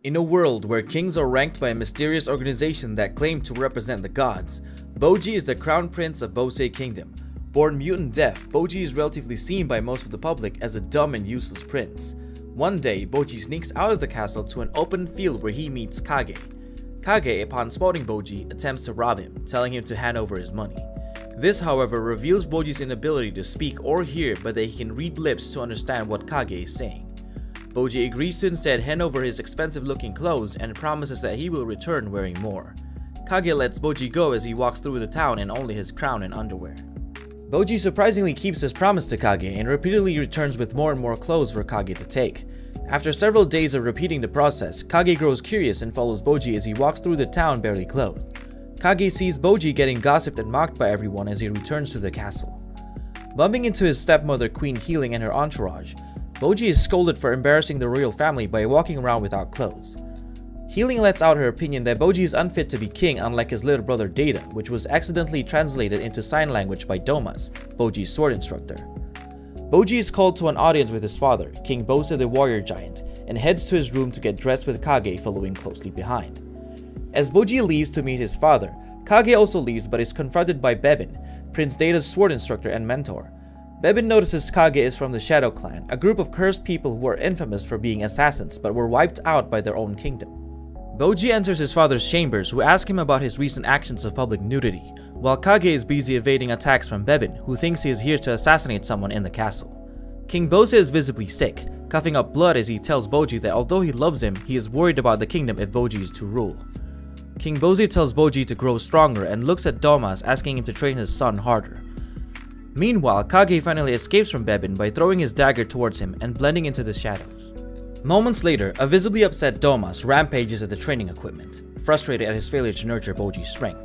In a world where kings are ranked by a mysterious organization that claim to represent the gods, Bojji is the crown prince of Bose Kingdom. Born mutant deaf, Bojji is relatively seen by most of the public as a dumb and useless prince. One day, Bojji sneaks out of the castle to an open field where he meets Kage. Kage, upon spotting Bojji, attempts to rob him, telling him to hand over his money. This, however, reveals Bojji's inability to speak or hear, but that he can read lips to understand what Kage is saying. Bojji agrees to instead hand over his expensive-looking clothes and promises that he will return wearing more. Kage lets Bojji go as he walks through the town in only his crown and underwear. Bojji surprisingly keeps his promise to Kage and repeatedly returns with more and more clothes for Kage to take. After several days of repeating the process, Kage grows curious and follows Bojji as he walks through the town barely clothed. Kage sees Bojji getting gossiped and mocked by everyone as he returns to the castle. Bumping into his stepmother Queen Healing and her entourage, Bojji is scolded for embarrassing the royal family by walking around without clothes. Healing lets out her opinion that Bojji is unfit to be king, unlike his little brother Data, which was accidentally translated into sign language by Domas, Bojji's sword instructor. Bojji is called to an audience with his father, King Bose the warrior giant, and heads to his room to get dressed with Kage following closely behind. As Bojji leaves to meet his father, Kage also leaves but is confronted by Bebin, Prince Data's sword instructor and mentor. Bebin notices Kage is from the Shadow Clan, a group of cursed people who are infamous for being assassins but were wiped out by their own kingdom. Bojji enters his father's chambers, who ask him about his recent actions of public nudity, while Kage is busy evading attacks from Bebin, who thinks he is here to assassinate someone in the castle. King Bose is visibly sick, coughing up blood as he tells Bojji that although he loves him, he is worried about the kingdom if Bojji is to rule. King Bose tells Bojji to grow stronger and looks at Domas, asking him to train his son harder. Meanwhile, Kage finally escapes from Bebin by throwing his dagger towards him and blending into the shadows. Moments later, a visibly upset Domas rampages at the training equipment, frustrated at his failure to nurture Bojji's strength.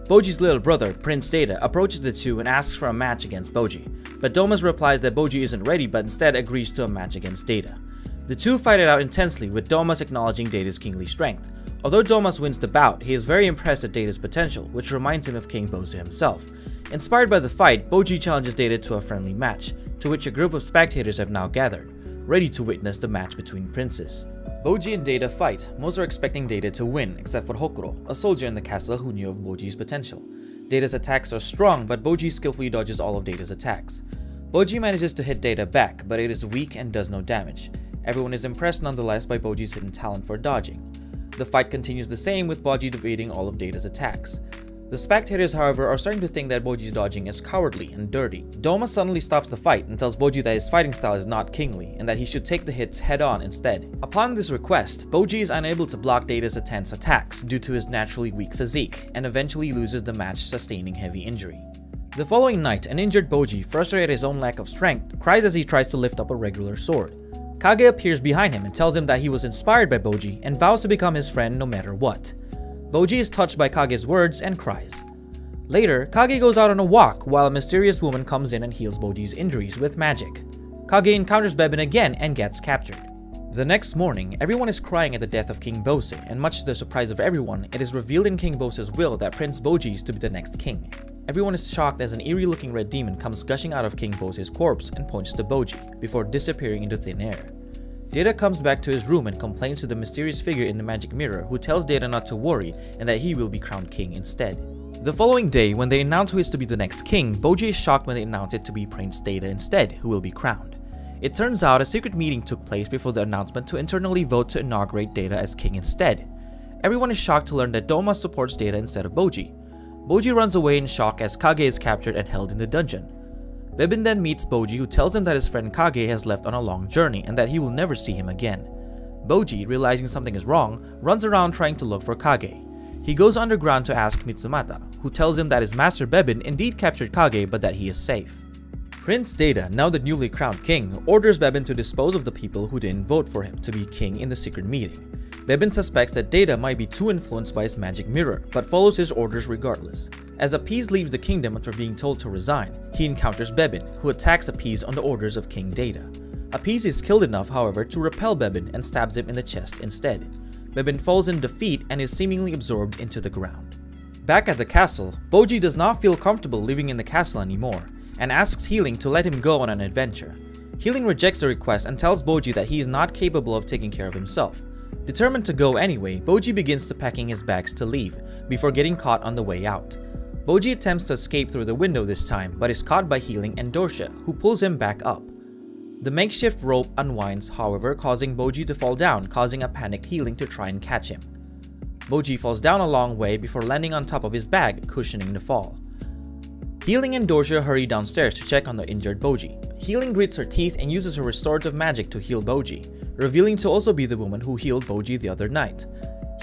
Bojji's little brother, Prince Data, approaches the two and asks for a match against Bojji, but Domas replies that Bojji isn't ready but instead agrees to a match against Data. The two fight it out intensely, with Domas acknowledging Data's kingly strength. Although Domas wins the bout, he is very impressed at Data's potential, which reminds him of King Bose himself. Inspired by the fight, Bojji challenges Data to a friendly match, to which a group of spectators have now gathered, ready to witness the match between princes. Bojji and Data fight. Most are expecting Data to win, except for Hokuro, a soldier in the castle who knew of Bojji's potential. Data's attacks are strong, but Bojji skillfully dodges all of Data's attacks. Bojji manages to hit Data back, but it is weak and does no damage. Everyone is impressed nonetheless by Bojji's hidden talent for dodging. The fight continues the same, with Bojji evading all of Data's attacks. The spectators, however, are starting to think that Bojji's dodging is cowardly and dirty. Doma suddenly stops the fight and tells Bojji that his fighting style is not kingly, and that he should take the hits head-on instead. Upon this request, Bojji is unable to block Data's intense attacks due to his naturally weak physique, and eventually loses the match, sustaining heavy injury. The following night, an injured Bojji, frustrated at his own lack of strength, cries as he tries to lift up a regular sword. Kage appears behind him and tells him that he was inspired by Bojji and vows to become his friend no matter what. Bojji is touched by Kage's words and cries. Later, Kage goes out on a walk while a mysterious woman comes in and heals Bojji's injuries with magic. Kage encounters Bebin again and gets captured. The next morning, everyone is crying at the death of King Bose, and much to the surprise of everyone, it is revealed in King Bose's will that Prince Bojji is to be the next king. Everyone is shocked as an eerie-looking red demon comes gushing out of King Bose's corpse and points to Bojji, before disappearing into thin air. Data comes back to his room and complains to the mysterious figure in the magic mirror, who tells Data not to worry and that he will be crowned king instead. The following day, when they announce who is to be the next king, Bojji is shocked when they announce it to be Prince Data instead, who will be crowned. It turns out a secret meeting took place before the announcement to internally vote to inaugurate Data as king instead. Everyone is shocked to learn that Doma supports Data instead of Bojji. Bojji runs away in shock as Kage is captured and held in the dungeon. Bebin then meets Bojji, who tells him that his friend Kage has left on a long journey and that he will never see him again. Bojji, realizing something is wrong, runs around trying to look for Kage. He goes underground to ask Mitsumata, who tells him that his master Bebin indeed captured Kage but that he is safe. Prince Data, now the newly crowned king, orders Bebin to dispose of the people who didn't vote for him to be king in the secret meeting. Bebin suspects that Data might be too influenced by his magic mirror, but follows his orders regardless. As Appease leaves the kingdom after being told to resign, he encounters Bebin, who attacks Appease on the orders of King Data. Appease is skilled enough, however, to repel Bebin and stabs him in the chest instead. Bebin falls in defeat and is seemingly absorbed into the ground. Back at the castle, Bojji does not feel comfortable living in the castle anymore, and asks Healing to let him go on an adventure. Healing rejects the request and tells Bojji that he is not capable of taking care of himself. Determined to go anyway, Bojji begins to packing his bags to leave, before getting caught on the way out. Bojji attempts to escape through the window this time, but is caught by Healing and Dorsha, who pulls him back up. The makeshift rope unwinds, however, causing Bojji to fall down, causing a panicked Healing to try and catch him. Bojji falls down a long way before landing on top of his bag, cushioning the fall. Healing and Dorsha hurry downstairs to check on the injured Bojji. Healing grits her teeth and uses her restorative magic to heal Bojji, revealing to also be the woman who healed Bojji the other night.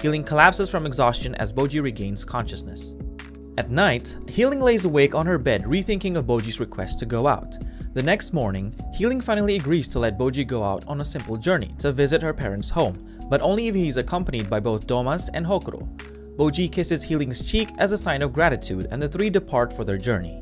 Healing collapses from exhaustion as Bojji regains consciousness. At night, Healing lays awake on her bed rethinking of Bojji's request to go out. The next morning, Healing finally agrees to let Bojji go out on a simple journey to visit her parents' home, but only if he is accompanied by both Domas and Hokuro. Bojji kisses Healing's cheek as a sign of gratitude and the three depart for their journey.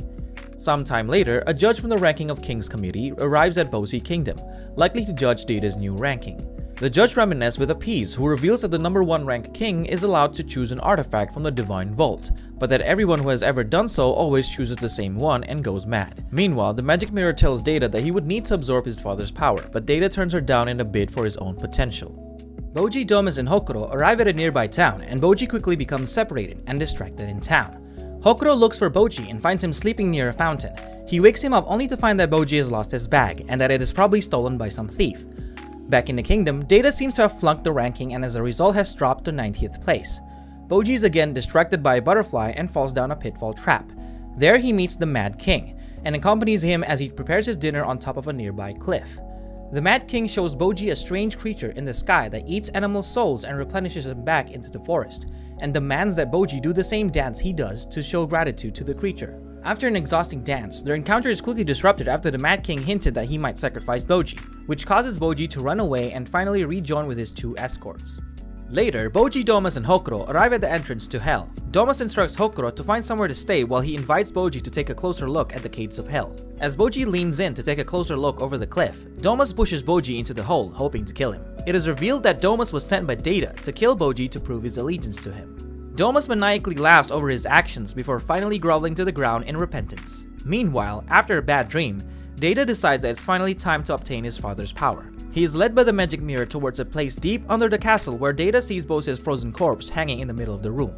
Sometime later, a judge from the Ranking of Kings committee arrives at Bojji Kingdom, likely to judge Data's new ranking. The judge reminisces with Appease, who reveals that the number 1 ranked king is allowed to choose an artifact from the Divine Vault, but that everyone who has ever done so always chooses the same one and goes mad. Meanwhile, the magic mirror tells Data that he would need to absorb his father's power, but Data turns her down in a bid for his own potential. Bojji, Domas, and Hokuro arrive at a nearby town, and Bojji quickly becomes separated and distracted in town. Hokuro looks for Bojji and finds him sleeping near a fountain. He wakes him up only to find that Bojji has lost his bag, and that it is probably stolen by some thief. Back in the kingdom, Data seems to have flunked the ranking and as a result has dropped to 90th place. Bojji is again distracted by a butterfly and falls down a pitfall trap. There he meets the Mad King, and accompanies him as he prepares his dinner on top of a nearby cliff. The Mad King shows Bojji a strange creature in the sky that eats animal souls and replenishes them back into the forest, and demands that Bojji do the same dance he does to show gratitude to the creature. After an exhausting dance, their encounter is quickly disrupted after the Mad King hinted that he might sacrifice Bojji, which causes Bojji to run away and finally rejoin with his 2 escorts. Later, Bojji, Domas, and Hokuro arrive at the entrance to Hell. Domas instructs Hokuro to find somewhere to stay while he invites Bojji to take a closer look at the gates of Hell. As Bojji leans in to take a closer look over the cliff, Domas pushes Bojji into the hole, hoping to kill him. It is revealed that Domas was sent by Data to kill Bojji to prove his allegiance to him. Domas maniacally laughs over his actions before finally groveling to the ground in repentance. Meanwhile, after a bad dream, Data decides that it's finally time to obtain his father's power. He is led by the magic mirror towards a place deep under the castle where Data sees Bose's frozen corpse hanging in the middle of the room.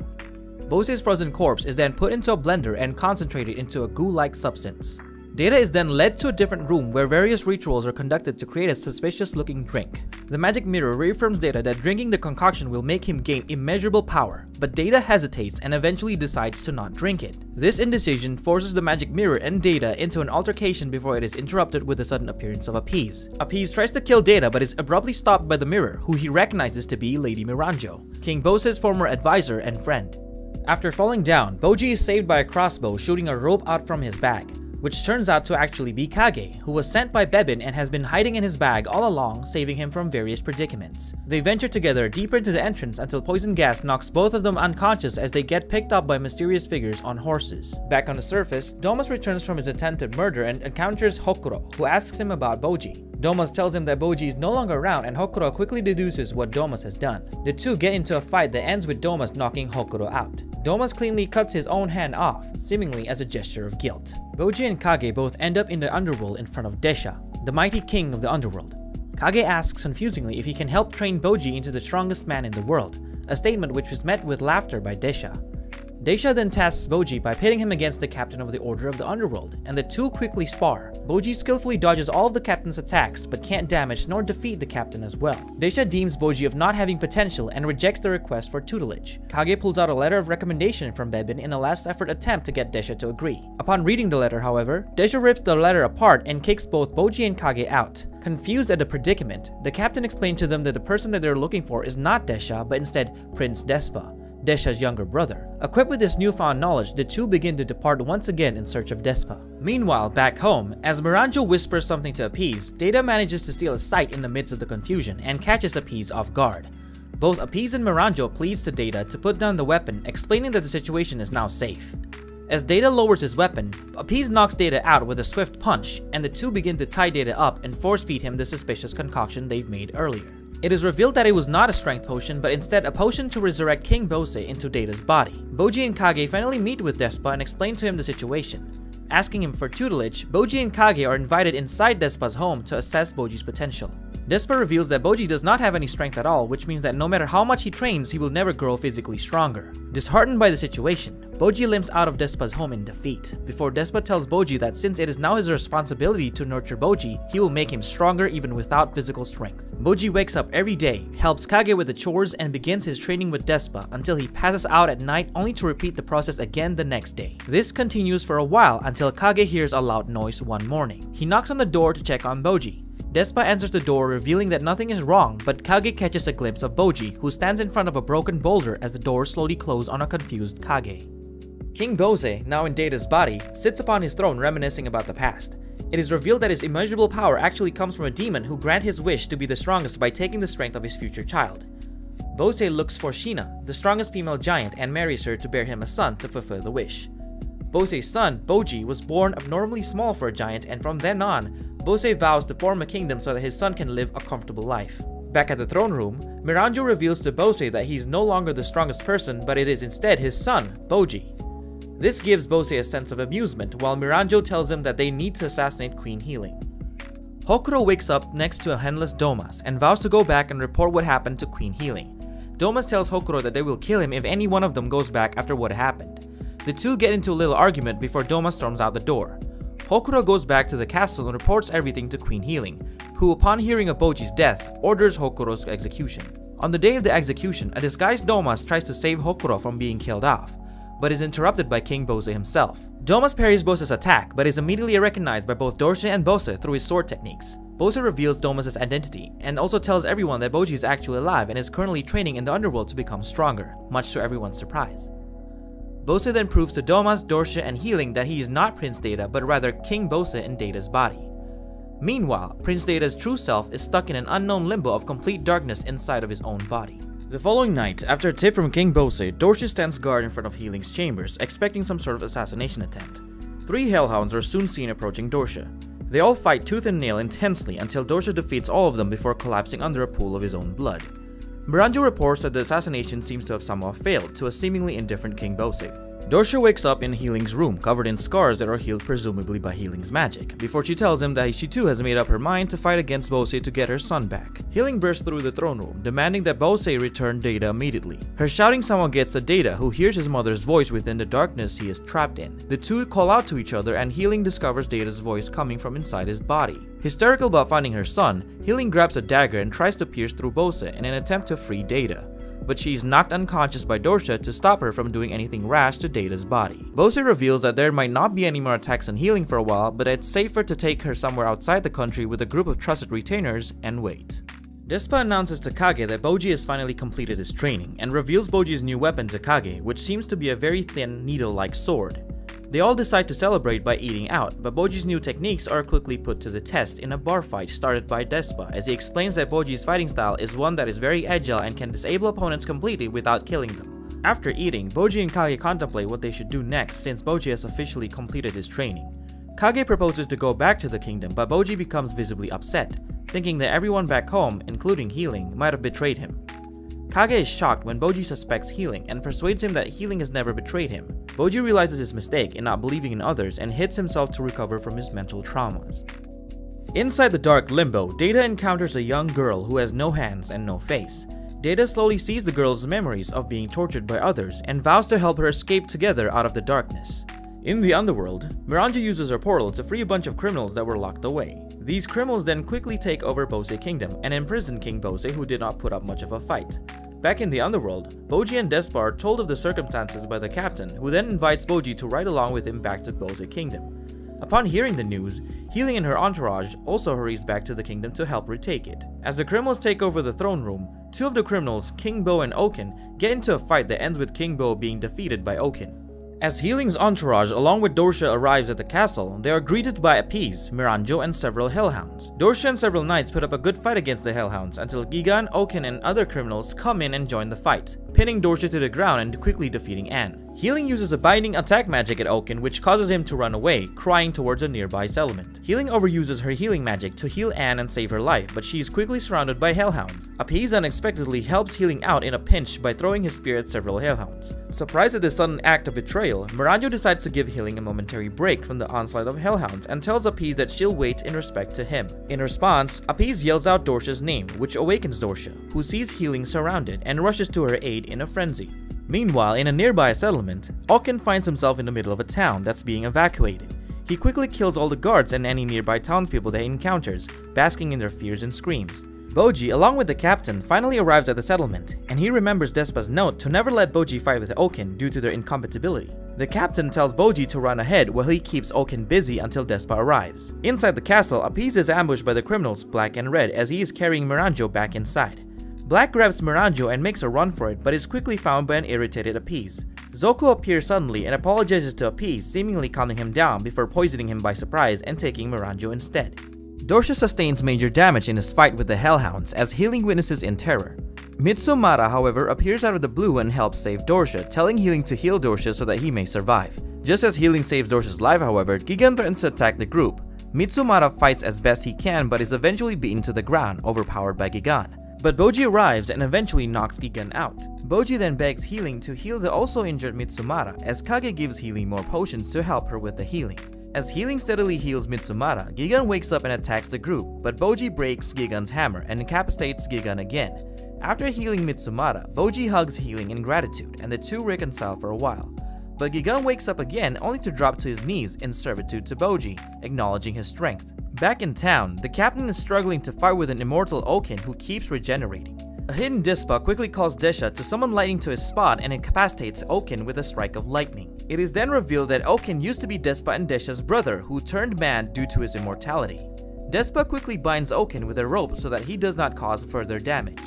Bose's frozen corpse is then put into a blender and concentrated into a goo-like substance. Data is then led to a different room where various rituals are conducted to create a suspicious-looking drink. The magic mirror reaffirms Data that drinking the concoction will make him gain immeasurable power, but Data hesitates and eventually decides to not drink it. This indecision forces the magic mirror and Data into an altercation before it is interrupted with the sudden appearance of Appease. Appease tries to kill Data but is abruptly stopped by the mirror, who he recognizes to be Lady Miranjo, King Bose's former advisor and friend. After falling down, Bojji is saved by a crossbow shooting a rope out from his bag, which turns out to actually be Kage, who was sent by Bebin and has been hiding in his bag all along, saving him from various predicaments. They venture together deeper into the entrance until poison gas knocks both of them unconscious as they get picked up by mysterious figures on horses. Back on the surface, Domas returns from his attempted murder and encounters Hokuro, who asks him about Bojji. Domas tells him that Bojji is no longer around and Hokuro quickly deduces what Domas has done. The two get into a fight that ends with Domas knocking Hokuro out. Domas cleanly cuts his own hand off, seemingly as a gesture of guilt. Bojji and Kage both end up in the underworld in front of Desha, the mighty king of the underworld. Kage asks confusingly if he can help train Bojji into the strongest man in the world, a statement which was met with laughter by Desha. Desha then tasks Bojji by pitting him against the captain of the Order of the Underworld, and the two quickly spar. Bojji skillfully dodges all of the captain's attacks, but can't damage nor defeat the captain as well. Desha deems Bojji of not having potential and rejects the request for tutelage. Kage pulls out a letter of recommendation from Bebin in a last-effort attempt to get Desha to agree. Upon reading the letter, however, Desha rips the letter apart and kicks both Bojji and Kage out. Confused at the predicament, the captain explained to them that the person that they're looking for is not Desha, but instead Prince Despa, Desha's younger brother. Equipped with this newfound knowledge, the two begin to depart once again in search of Despa. Meanwhile, back home, as Miranjo whispers something to Appease, Data manages to steal a sight in the midst of the confusion and catches Appease off guard. Both Appease and Miranjo pleads to Data to put down the weapon, explaining that the situation is now safe. As Data lowers his weapon, Appease knocks Data out with a swift punch, and the two begin to tie Data up and force-feed him the suspicious concoction they've made earlier. It is revealed that it was not a strength potion, but instead a potion to resurrect King Bose into Data's body. Bojji and Kage finally meet with Despa and explain to him the situation. Asking him for tutelage, Bojji and Kage are invited inside Despa's home to assess Bojji's potential. Despa reveals that Bojji does not have any strength at all, which means that no matter how much he trains, he will never grow physically stronger. Disheartened by the situation, Bojji limps out of Despa's home in defeat, before Despa tells Bojji that since it is now his responsibility to nurture Bojji, he will make him stronger even without physical strength. Bojji wakes up every day, helps Kage with the chores, and begins his training with Despa until he passes out at night, only to repeat the process again the next day. This continues for a while until Kage hears a loud noise one morning. He knocks on the door to check on Bojji. Despa answers the door, revealing that nothing is wrong, but Kage catches a glimpse of Bojji, who stands in front of a broken boulder as the door slowly closes on a confused Kage. King Bose, now in Data's body, sits upon his throne reminiscing about the past. It is revealed that his immeasurable power actually comes from a demon who grants his wish to be the strongest by taking the strength of his future child. Bose looks for Sheena, the strongest female giant, and marries her to bear him a son to fulfill the wish. Bose's son, Bojji, was born abnormally small for a giant, and from then on, Bose vows to form a kingdom so that his son can live a comfortable life. Back at the throne room, Miranjo reveals to Bose that he is no longer the strongest person, but it is instead his son, Bojji. This gives Bose a sense of amusement, while Miranjo tells him that they need to assassinate Queen Healing. Hokuro wakes up next to a handless Domas and vows to go back and report what happened to Queen Healing. Domas tells Hokuro that they will kill him if any one of them goes back after what happened. The two get into a little argument before Domas storms out the door. Hokuro goes back to the castle and reports everything to Queen Healing, who upon hearing of Bojji's death, orders Hokuro's execution. On the day of the execution, a disguised Domas tries to save Hokuro from being killed off, but is interrupted by King Bose himself. Domas parries Bose's attack, but is immediately recognized by both Dorshe and Bose through his sword techniques. Bose reveals Domas' identity, and also tells everyone that Bojji is actually alive and is currently training in the underworld to become stronger, much to everyone's surprise. Bose then proves to Domas, Dorshe, and Healing that he is not Prince Data, but rather King Bose in Data's body. Meanwhile, Prince Data's true self is stuck in an unknown limbo of complete darkness inside of his own body. The following night, after a tip from King Bose, Dorshe stands guard in front of Healing's chambers, expecting some sort of assassination attempt. 3 hellhounds are soon seen approaching Dorshe. They all fight tooth and nail intensely until Dorshe defeats all of them before collapsing under a pool of his own blood. Miranjo reports that the assassination seems to have somehow failed to a seemingly indifferent King Bose. Dorshe wakes up in Healing's room, covered in scars that are healed presumably by Healing's magic, before she tells him that she too has made up her mind to fight against Bose to get her son back. Healing bursts through the throne room, demanding that Bose return Data immediately. Her shouting somehow gets to Data, who hears his mother's voice within the darkness he is trapped in. The two call out to each other, and Healing discovers Data's voice coming from inside his body. Hysterical about finding her son, Healing grabs a dagger and tries to pierce through Bose in an attempt to free Data, but she is knocked unconscious by Dorshe to stop her from doing anything rash to Data's body. Bose reveals that there might not be any more attacks on Healing for a while, but it's safer to take her somewhere outside the country with a group of trusted retainers and wait. Despa announces to Kage that Bojji has finally completed his training, and reveals Bojji's new weapon to Kage, which seems to be a very thin, needle-like sword. They all decide to celebrate by eating out, but Bojji's new techniques are quickly put to the test in a bar fight started by Despa, as he explains that Bojji's fighting style is one that is very agile and can disable opponents completely without killing them. After eating, Bojji and Kage contemplate what they should do next since Bojji has officially completed his training. Kage proposes to go back to the kingdom, but Bojji becomes visibly upset, thinking that everyone back home, including Healing, might have betrayed him. Kage is shocked when Bojji suspects Healing and persuades him that Healing has never betrayed him. Bojji realizes his mistake in not believing in others and hits himself to recover from his mental traumas. Inside the dark limbo, Data encounters a young girl who has no hands and no face. Data slowly sees the girl's memories of being tortured by others and vows to help her escape together out of the darkness. In the underworld, Miranjo uses her portal to free a bunch of criminals that were locked away. These criminals then quickly take over Bose Kingdom and imprison King Bose, who did not put up much of a fight. Back in the underworld, Bojji and Despa are told of the circumstances by the captain, who then invites Bojji to ride along with him back to Bose Kingdom. Upon hearing the news, Healing and her entourage also hurries back to the kingdom to help retake it. As the criminals take over the throne room, 2 of the criminals, King Bo and Oken, get into a fight that ends with King Bo being defeated by Oken. As Healing's entourage along with Dorshe arrives at the castle, they are greeted by Appease, Miranjo, and several hellhounds. Dorshe and several knights put up a good fight against the hellhounds until Gigan, Oken, and other criminals come in and join the fight, pinning Dorshe to the ground and quickly defeating Anne. Healing uses a binding attack magic at Oken, which causes him to run away, crying towards a nearby settlement. Healing overuses her healing magic to heal Anne and save her life, but she is quickly surrounded by hellhounds. Appease unexpectedly helps Healing out in a pinch by throwing his spear at several hellhounds. Surprised at this sudden act of betrayal, Miranjo decides to give Healing a momentary break from the onslaught of hellhounds and tells Appease that she'll wait in respect to him. In response, Appease yells out Dorsha's name, which awakens Dorsha, who sees Healing surrounded and rushes to her aid in a frenzy. Meanwhile, in a nearby settlement, Oken finds himself in the middle of a town that's being evacuated. He quickly kills all the guards and any nearby townspeople that he encounters, basking in their fears and screams. Bojji, along with the captain, finally arrives at the settlement, and he remembers Despa's note to never let Bojji fight with Oken due to their incompatibility. The captain tells Bojji to run ahead while he keeps Oken busy until Despa arrives. Inside the castle, Appease is ambushed by the criminals Black and Red as he is carrying Miranjo back inside. Black grabs Miranjo and makes a run for it, but is quickly found by an irritated Appease. Zoku appears suddenly and apologizes to Appease, seemingly calming him down before poisoning him by surprise and taking Miranjo instead. Dorsha sustains major damage in his fight with the Hellhounds as Healing witnesses in terror. Mitsumara, however, appears out of the blue and helps save Dorsha, telling Healing to heal Dorsha so that he may survive. Just as Healing saves Dorsha's life, however, Gigan threatens to attack the group. Mitsumara fights as best he can but is eventually beaten to the ground, overpowered by Gigan. But Bojji arrives and eventually knocks Gigan out. Bojji then begs Healing to heal the also injured Mitsumara as Kage gives Healing more potions to help her with the healing. As Healing steadily heals Mitsumara, Gigan wakes up and attacks the group, but Bojji breaks Gigan's hammer and incapacitates Gigan again. After healing Mitsumara, Bojji hugs Healing in gratitude and the two reconcile for a while. But Gigan wakes up again only to drop to his knees in servitude to Bojji, acknowledging his strength. Back in town, the captain is struggling to fight with an immortal Oken who keeps regenerating. A hidden Despa quickly calls Desha to summon lightning to his spot and incapacitates Oken with a strike of lightning. It is then revealed that Oken used to be Despa and Desha's brother who turned mad due to his immortality. Despa quickly binds Oken with a rope so that he does not cause further damage.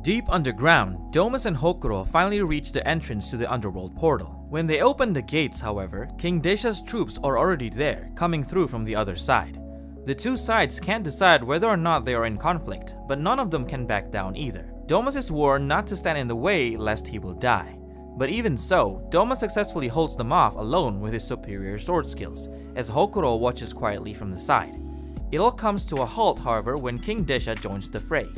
Deep underground, Domus and Hokuro finally reach the entrance to the underworld portal. When they open the gates, however, King Desha's troops are already there, coming through from the other side. The two sides can't decide whether or not they are in conflict, but none of them can back down either. Domus is warned not to stand in the way lest he will die. But even so, Domus successfully holds them off alone with his superior sword skills, as Hokuro watches quietly from the side. It all comes to a halt, however, when King Desha joins the fray.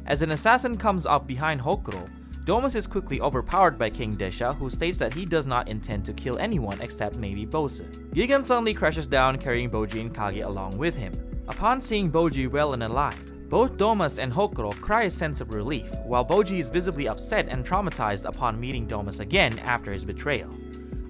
As an assassin comes up behind Hokuro, Domus is quickly overpowered by King Desha, who states that he does not intend to kill anyone except maybe Bose. Gigan suddenly crashes down carrying Bojji and Kage along with him. Upon seeing Bojji well and alive, both Domus and Hokuro cry a sense of relief, while Bojji is visibly upset and traumatized upon meeting Domus again after his betrayal.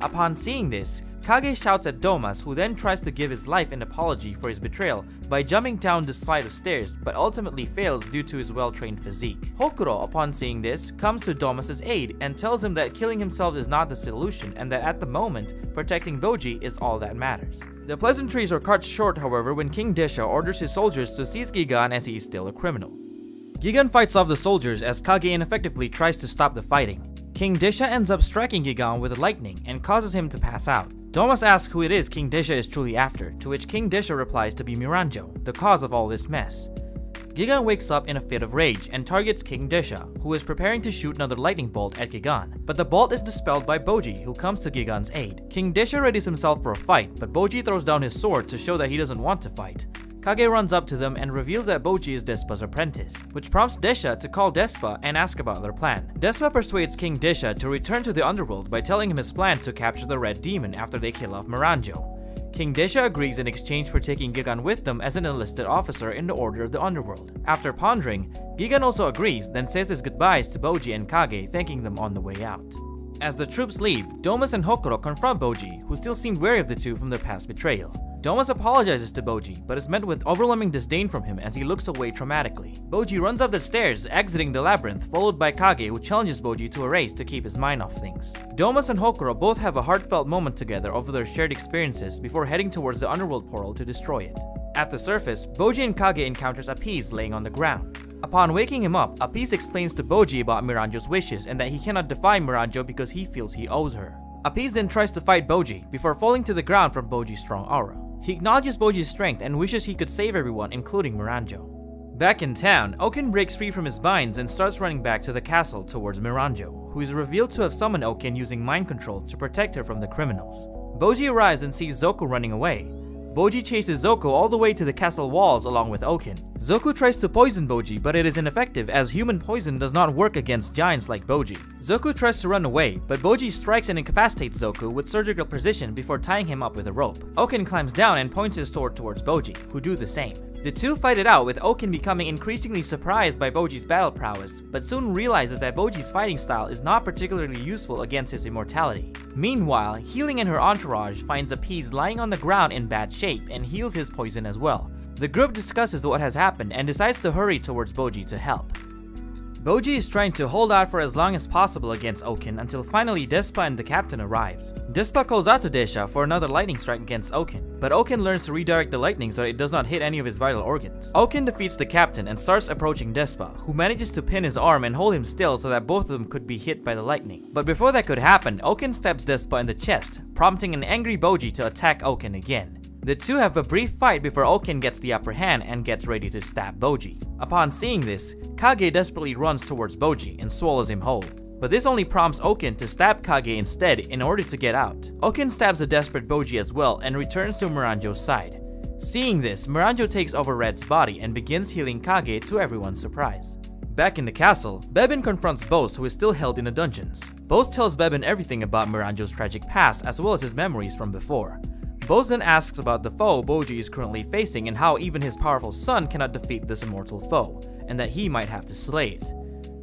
Upon seeing this, Kage shouts at Domus, who then tries to give his life an apology for his betrayal by jumping down this flight of stairs, but ultimately fails due to his well-trained physique. Hokuro, upon seeing this, comes to Domus's aid and tells him that killing himself is not the solution and that at the moment, protecting Bojji is all that matters. The pleasantries are cut short, however, when King Desha orders his soldiers to seize Gigan as he is still a criminal. Gigan fights off the soldiers as Kage ineffectively tries to stop the fighting. King Desha ends up striking Gigan with lightning and causes him to pass out. Domus asks who it is King Desha is truly after, to which King Desha replies to be Miranjo, the cause of all this mess. Gigan wakes up in a fit of rage and targets King Desha, who is preparing to shoot another lightning bolt at Gigan, but the bolt is dispelled by Bojji, who comes to Gigan's aid. King Desha readies himself for a fight, but Bojji throws down his sword to show that he doesn't want to fight. Kage runs up to them and reveals that Bojji is Despa's apprentice, which prompts Desha to call Despa and ask about their plan. Despa persuades King Desha to return to the underworld by telling him his plan to capture the Red Demon after they kill off Miranjo. King Desha agrees in exchange for taking Gigan with them as an enlisted officer in the Order of the Underworld. After pondering, Gigan also agrees, then says his goodbyes to Bojji and Kage, thanking them on the way out. As the troops leave, Domus and Hokuro confront Bojji, who still seemed wary of the two from their past betrayal. Domus apologizes to Bojji, but is met with overwhelming disdain from him as he looks away traumatically. Bojji runs up the stairs, exiting the labyrinth, followed by Kage, who challenges Bojji to a race to keep his mind off things. Domus and Hokuro both have a heartfelt moment together over their shared experiences before heading towards the underworld portal to destroy it. At the surface, Bojji and Kage encounters Appease laying on the ground. Upon waking him up, Appease explains to Bojji about Miranjo's wishes and that he cannot defy Miranjo because he feels he owes her. Appease then tries to fight Bojji before falling to the ground from Bojji's strong aura. He acknowledges Bojji's strength and wishes he could save everyone, including Miranjo. Back in town, Okin breaks free from his binds and starts running back to the castle towards Miranjo, who is revealed to have summoned Okin using mind control to protect her from the criminals. Bojji arrives and sees Zoku running away. Bojji chases Zoku all the way to the castle walls along with Okin. Zoku tries to poison Bojji, but it is ineffective as human poison does not work against giants like Bojji. Zoku tries to run away, but Bojji strikes and incapacitates Zoku with surgical precision before tying him up with a rope. Okin climbs down and points his sword towards Bojji, who do the same. The two fight it out, with Okin becoming increasingly surprised by Bojji's battle prowess, but soon realizes that Bojji's fighting style is not particularly useful against his immortality. Meanwhile, Healing and her entourage finds Appease lying on the ground in bad shape and heals his poison as well. The group discusses what has happened and decides to hurry towards Bojji to help. Bojji is trying to hold out for as long as possible against Okin until finally Despa and the captain arrives. Despa calls out to Desha for another lightning strike against Okin, but Okin learns to redirect the lightning so that it does not hit any of his vital organs. Okin defeats the captain and starts approaching Despa, who manages to pin his arm and hold him still so that both of them could be hit by the lightning. But before that could happen, Okin stabs Despa in the chest, prompting an angry Bojji to attack Okin again. The two have a brief fight before Okin gets the upper hand and gets ready to stab Bojji. Upon seeing this, Kage desperately runs towards Bojji and swallows him whole. But this only prompts Okin to stab Kage instead in order to get out. Okin stabs a desperate Bojji as well and returns to Miranjo's side. Seeing this, Miranjo takes over Red's body and begins healing Kage to everyone's surprise. Back in the castle, Bebin confronts Bose, who is still held in the dungeons. Bose tells Bebin everything about Miranjo's tragic past as well as his memories from before. Bose then asks about the foe Bojji is currently facing and how even his powerful son cannot defeat this immortal foe, and that he might have to slay it.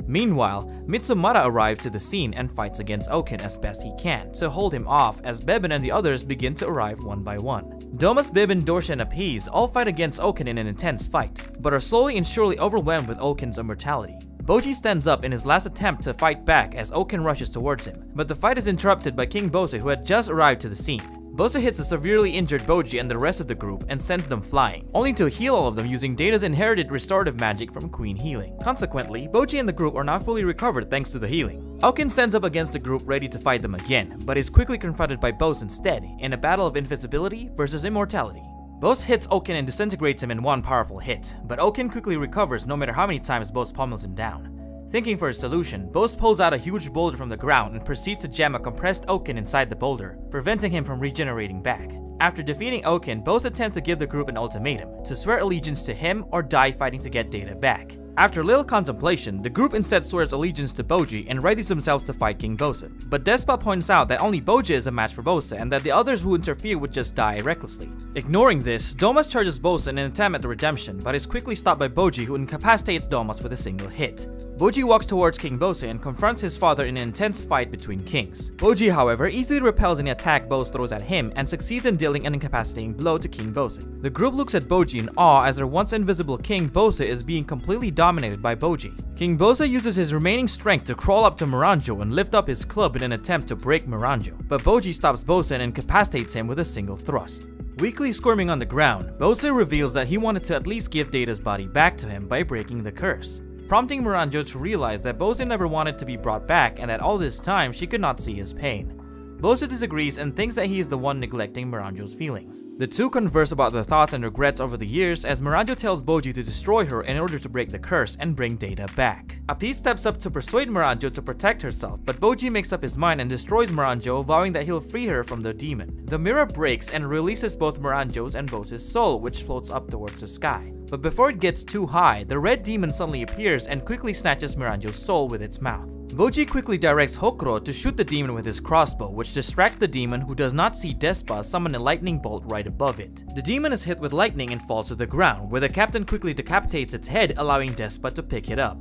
Meanwhile, Mitsumara arrives to the scene and fights against Okin as best he can to hold him off as Bebin and the others begin to arrive one by one. Domas, Bebin, Dorsha, and Appease all fight against Okin in an intense fight, but are slowly and surely overwhelmed with Okin's immortality. Bojji stands up in his last attempt to fight back as Okin rushes towards him, but the fight is interrupted by King Bose, who had just arrived to the scene. Bose hits a severely injured Bojji and the rest of the group and sends them flying, only to heal all of them using Data's inherited restorative magic from Queen Healing. Consequently, Bojji and the group are not fully recovered thanks to the healing. Okin stands up against the group ready to fight them again, but is quickly confronted by Bose instead in a battle of invisibility versus immortality. Bose hits Okin and disintegrates him in one powerful hit, but Okin quickly recovers no matter how many times Bose pummels him down. Thinking for a solution, Bose pulls out a huge boulder from the ground and proceeds to jam a compressed Okin inside the boulder, preventing him from regenerating back. After defeating Okin, Bose attempts to give the group an ultimatum, to swear allegiance to him or die fighting to get Data back. After little contemplation, the group instead swears allegiance to Bojji and readies themselves to fight King Bose. But Despa points out that only Bojji is a match for Bose and that the others who interfere would just die recklessly. Ignoring this, Domas charges Bose in an attempt at the redemption, but is quickly stopped by Bojji, who incapacitates Domas with a single hit. Bojji walks towards King Bose and confronts his father in an intense fight between kings. Bojji, however, easily repels any attack Bose throws at him and succeeds in dealing an incapacitating blow to King Bose. The group looks at Bojji in awe as their once invisible king Bose is being completely dominated by Bojji. King Bose uses his remaining strength to crawl up to Miranjo and lift up his club in an attempt to break Miranjo, but Bojji stops Bose and incapacitates him with a single thrust. Weakly squirming on the ground, Bose reveals that he wanted to at least give Data's body back to him by breaking the curse, prompting Miranjo to realize that Bose never wanted to be brought back and that all this time she could not see his pain. Bose disagrees and thinks that he is the one neglecting Miranjo's feelings. The two converse about their thoughts and regrets over the years as Miranjo tells Bojji to destroy her in order to break the curse and bring Data back. Appease steps up to persuade Miranjo to protect herself, but Bojji makes up his mind and destroys Miranjo, vowing that he'll free her from the demon. The mirror breaks and releases both Miranjo's and Bose's soul, which floats up towards the sky. But before it gets too high, the red demon suddenly appears and quickly snatches Miranjo's soul with its mouth. Bojji quickly directs Hokuro to shoot the demon with his crossbow, which distracts the demon, who does not see Despa summon a lightning bolt right above it. The demon is hit with lightning and falls to the ground, where the captain quickly decapitates its head, allowing Despa to pick it up.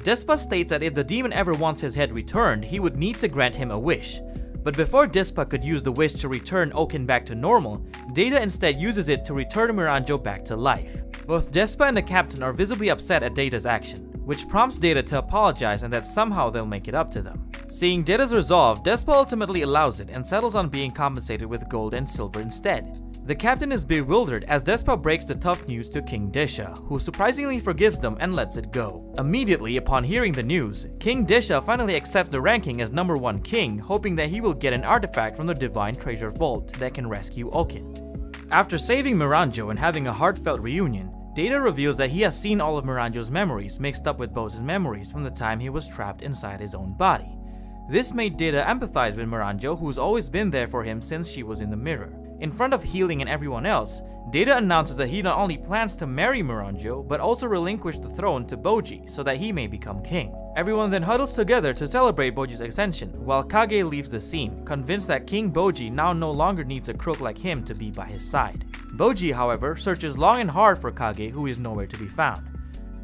Despa states that if the demon ever wants his head returned, he would need to grant him a wish. But before Despa could use the wish to return Okin back to normal, Data instead uses it to return Miranjo back to life. Both Despa and the captain are visibly upset at Data's action, which prompts Data to apologize and that somehow they'll make it up to them. Seeing Data's resolve, Despa ultimately allows it and settles on being compensated with gold and silver instead. The captain is bewildered as Despa breaks the tough news to King Desha, who surprisingly forgives them and lets it go. Immediately upon hearing the news, King Desha finally accepts the ranking as #1 king, hoping that he will get an artifact from the Divine Treasure Vault that can rescue Okin. After saving Miranjo and having a heartfelt reunion, Data reveals that he has seen all of Miranjo's memories mixed up with Bojji's memories from the time he was trapped inside his own body. This made Data empathize with Miranjo, who's always been there for him since she was in the mirror. In front of Healing and everyone else, Data announces that he not only plans to marry Miranjo, but also relinquish the throne to Bojji so that he may become king. Everyone then huddles together to celebrate Bojji's ascension, while Kage leaves the scene, convinced that King Bojji now no longer needs a crook like him to be by his side. Bojji, however, searches long and hard for Kage, who is nowhere to be found.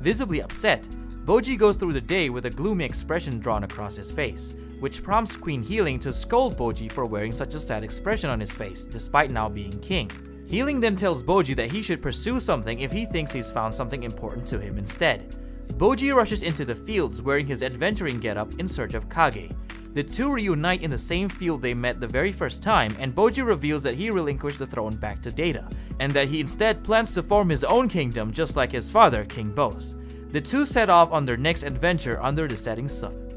Visibly upset, Bojji goes through the day with a gloomy expression drawn across his face, which prompts Queen Healing to scold Bojji for wearing such a sad expression on his face, despite now being king. Healing then tells Bojji that he should pursue something if he thinks he's found something important to him instead. Bojji rushes into the fields wearing his adventuring getup in search of Kage. The two reunite in the same field they met the very first time, and Bojji reveals that he relinquished the throne back to Data, and that he instead plans to form his own kingdom just like his father, King Bos. The two set off on their next adventure under the setting sun.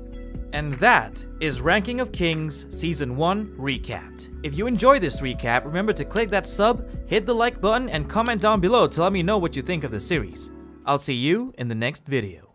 And that is Ranking of Kings Season 1 Recapped. If you enjoyed this recap, remember to click that sub, hit the like button, and comment down below to let me know what you think of the series. I'll see you in the next video.